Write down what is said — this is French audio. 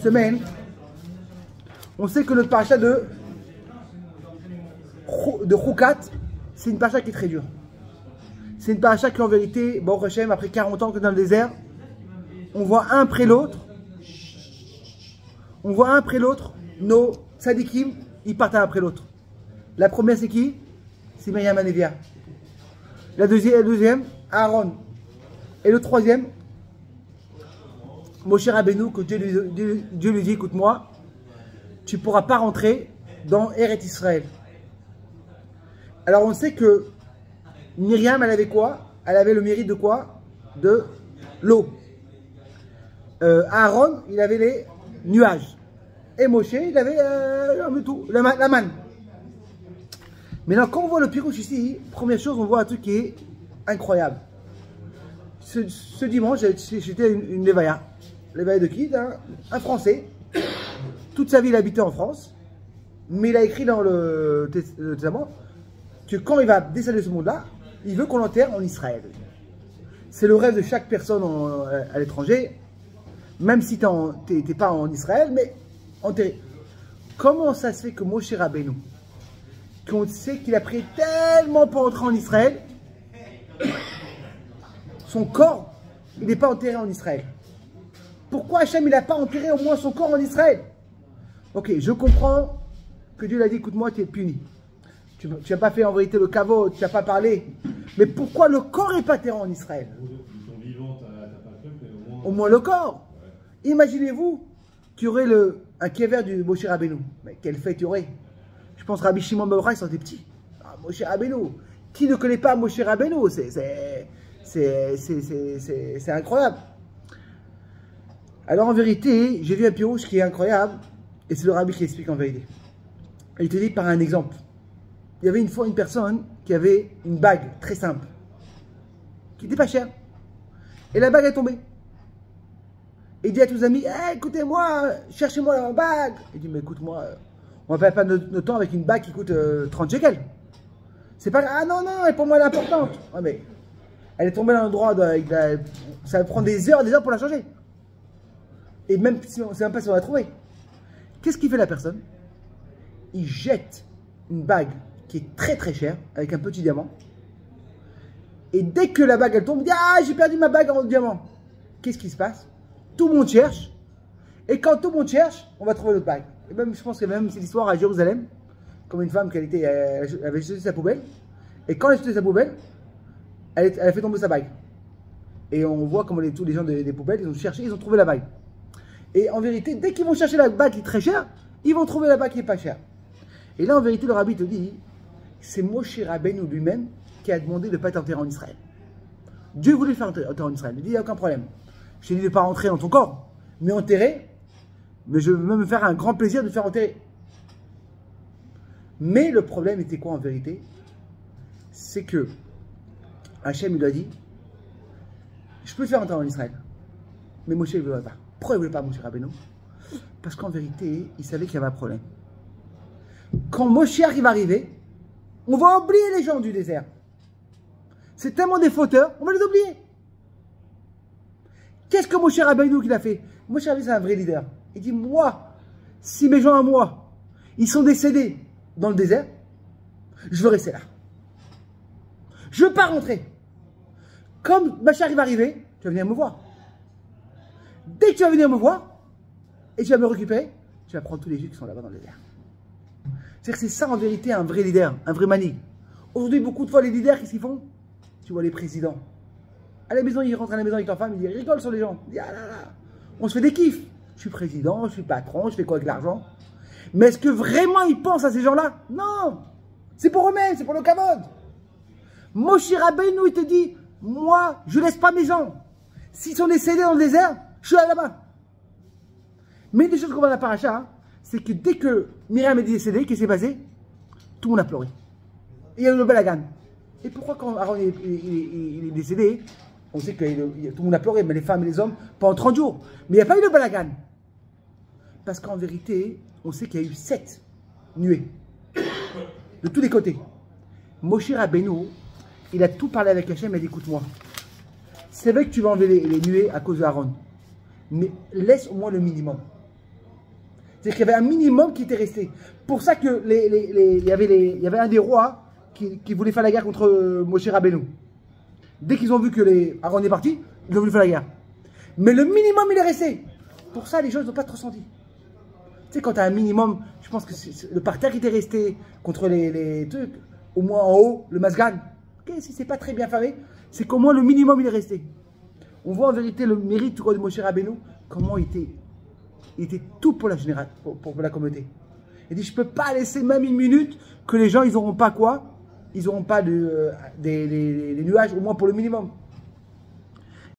semaine, on sait que notre paracha de Choukat, c'est une paracha qui est très dure. C'est une paracha qui en vérité, bon Hashem, après 40 ans que dans le désert, on voit un après l'autre, nos tzadikim, ils partent un après l'autre. La première c'est qui? C'est Myriam Hanevia. La deuxième, Aaron. Et le troisième, Moshe Rabbeinu, que Dieu lui dit, écoute-moi, tu ne pourras pas rentrer dans Eretz Israël. Alors on sait que Myriam, elle avait quoi? Elle avait le mérite de quoi? De l'eau. Aaron, il avait les nuages. Et Moshe, il avait la manne. Maintenant, quand on voit le Pirouche ici, première chose, on voit un truc qui est incroyable. Ce dimanche, j'étais une Levaya. Levaya de qui? Un Français. Toute sa vie, il habitait en France. Mais il a écrit dans le Testament que quand il va décéder de ce monde-là, il veut qu'on l'enterre en Israël. C'est le rêve de chaque personne à l'étranger. Même si tu n'es pas en Israël, mais enterré. Comment ça se fait que Moshe Rabbeinu, qu'on sait qu'il a pris tellement pour entrer en Israël, son corps, il n'est pas enterré en Israël? Pourquoi Hachem, il n'a pas enterré au moins son corps en Israël? Ok, je comprends que Dieu l'a dit, écoute-moi, tu es puni. Tu n'as pas fait en vérité le caveau, tu n'as pas parlé. Mais pourquoi le corps n'est pas enterré en Israël? Au moins le corps. Ouais. Imaginez-vous qu'il y aurait un kéver du Moshe Rabbeinu. Mais quelle fête il y aurait? Je pense Rabbi Shimon Bar Yochai, ils sont des petits. Ah, Moshe Rabbeinu. Qui ne connaît pas Moshe Rabbeinu? C'est incroyable. Alors en vérité, j'ai vu un pirouche qui est incroyable. Et c'est le rabbi qui explique en vérité. Il te dit par un exemple. Il y avait une fois une personne qui avait une bague très simple. Qui n'était pas chère. Et la bague est tombée. Et il dit à tous les amis, hey, écoutez-moi, cherchez-moi la bague. Il dit, mais écoute-moi, on ne va pas perdre notre temps avec une bague qui coûte 30 shekels. C'est pas, ah non, pour moi elle est importante. Ouais, mais elle est tombée dans l'endroit, ça va prendre des heures pour la changer. Et même si on ne sait même pas si on va la trouver. Qu'est-ce qu'il fait la personne? Il jette une bague qui est très très chère, avec un petit diamant. Et dès que la bague elle tombe, il dit, ah, j'ai perdu ma bague en diamant. Qu'est-ce qui se passe? Tout le monde cherche. Et quand tout le monde cherche, on va trouver l'autre bague. Et même, je pense que même c'est l'histoire à Jérusalem, comme une femme elle avait jeté sa poubelle. Et quand elle a jeté sa poubelle, elle a fait tomber sa bague. Et on voit comment tous les gens des poubelles, ils ont cherché, ils ont trouvé la bague. Et en vérité, dès qu'ils vont chercher la bague qui est très chère, ils vont trouver la bague qui n'est pas chère. Et là, en vérité, le rabbi te dit, c'est Moshe Rabbeinu lui-même qui a demandé de ne pas être enterré en Israël. Dieu voulait le faire enterrer en Israël. Il dit, il n'y a aucun problème. Je t'ai dit de ne pas rentrer dans ton corps, mais enterrer, mais je veux même me faire un grand plaisir de te faire enterrer. Mais le problème était quoi en vérité? C'est que Hachem, il lui a dit, je peux te faire enterrer en Israël. Mais Moshe, il ne voulait pas. Pourquoi il ne voulait pas Moshe Rabbeinu? Parce qu'en vérité, il savait qu'il y avait un problème. Quand Moshe arrive, on va oublier les gens du désert. C'est tellement des fauteurs, on va les oublier. Qu'est-ce que Moshe Rabbeinu qu'il a fait? Moshe Rabbeinu, c'est un vrai leader. Il dit, moi, si mes gens à moi, ils sont décédés dans le désert, je veux rester là. Je ne veux pas rentrer. Comme Machar va arriver, tu vas venir me voir. Dès que tu vas venir me voir, et tu vas me récupérer, tu vas prendre tous les juifs qui sont là-bas dans le désert. C'est-à-dire que c'est ça en vérité un vrai leader, un vrai mani. Aujourd'hui, beaucoup de fois, les leaders, qu'est-ce qu'ils font? Tu vois les présidents. À la maison, ils rentrent à la maison avec leur femme, ils rigolent sur les gens. Ils disent, ah là là, on se fait des kiffs. Je suis président, je suis patron, je fais quoi avec l'argent? Mais est-ce que vraiment ils pensent à ces gens-là? Non. C'est pour eux-mêmes, c'est pour le kavod. Moshe Rabbeinu, il te dit, moi, je ne laisse pas mes gens. S'ils sont décédés dans le désert, je suis là-bas. Mais une des choses qu'on voit dans la paracha, hein, c'est que dès que Myriam est décédée, qu'est-ce qui s'est passé? Tout le monde a pleuré. Et il y a eu le balagan. Et pourquoi quand Aaron il est décédé, on sait que tout le monde a pleuré, mais les femmes et les hommes, pendant 30 jours. Mais il n'y a pas eu de balagan. Parce qu'en vérité, on sait qu'il y a eu 7 nuées. De tous les côtés. Moshe Rabbeinu, il a tout parlé avec Hachem, il a dit, écoute-moi. C'est vrai que tu vas enlever les nuées à cause d'Aaron. Mais laisse au moins le minimum. C'est-à-dire qu'il y avait un minimum qui était resté. Pour ça que il y avait un des rois qui voulait faire la guerre contre Moshe Rabbeinu. Dès qu'ils ont vu que Aaron est parti, ils ont voulu faire la guerre. Mais le minimum, il est resté. Pour ça, les gens, ils n'ont pas trop senti. Tu sais, quand tu as un minimum, je pense que le parterre qui était resté contre les trucs, au moins en haut, le masgan. Okay, si c'est pas très bien fait, c'est qu'au moins le minimum, il est resté. On voit en vérité le mérite de Moshe Rabbeinu, comment il était tout pour la génération, pour la communauté. Il dit, je ne peux pas laisser même une minute que les gens, ils n'auront pas quoi? Ils n'auront pas des nuages, au moins pour le minimum.